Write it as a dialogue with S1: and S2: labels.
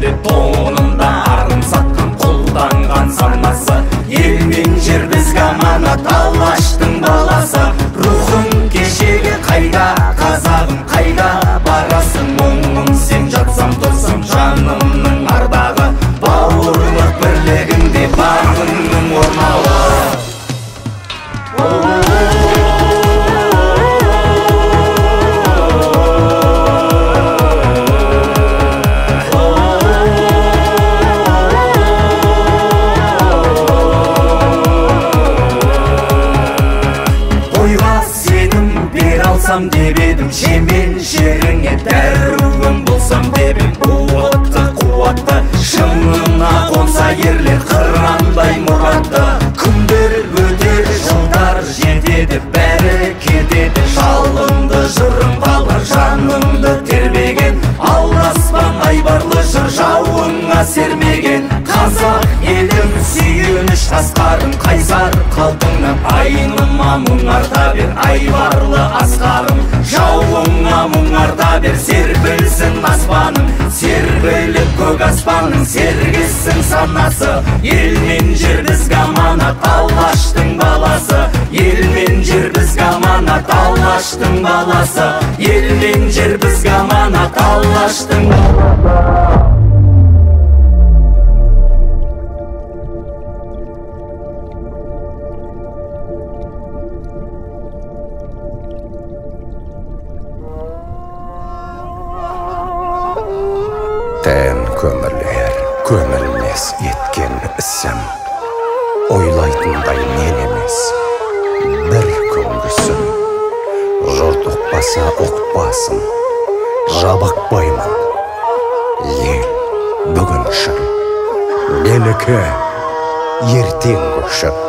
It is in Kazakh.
S1: тіршілігінде тонында арын сатқан қолданған санасы. Ел мен жер бізге аманат, Алаштың баласы. Рухың кешегі қайда, қазағым қайда барасың? Мұңым сен жатсам тұрсам жанымның ардағы, бауырлық бірлігінде бағыңның орнауы. Деп едім шемен жеріңе дәруім болсам деп едім. Қуатты шыңына қонса ерлер қырандай мұратты. Күндер өтер, жылдар жетеді, бәрі кетеді. Жалынды жырым қалар жаныңды тербеген, алдаспан айбарлы жыр жауыңа сермеген. Қазақ елім сүйініш асқарым, қайсар қалпыңнан айныма мұң арта бер, айбарлы асқарым. Жауыңа мұң арта бер, серпілсін аспаның, серпіліп көк аспаның, сергісін санасы. Ел мен жер бізге аманат, Алаштың баласы. Ел мен жер бізге аманат, Алаштың баласы. Ел мен жер бізге аманат, Алаштың баласы.
S2: Тән көмірлер, көмілмес еткен ісім, ойлайтындай мен емес, бір күнгісім. Жұрт ұқпаса ұқпасын, жабықпаймын. Ел бүгін шын, менікі ертең күшім.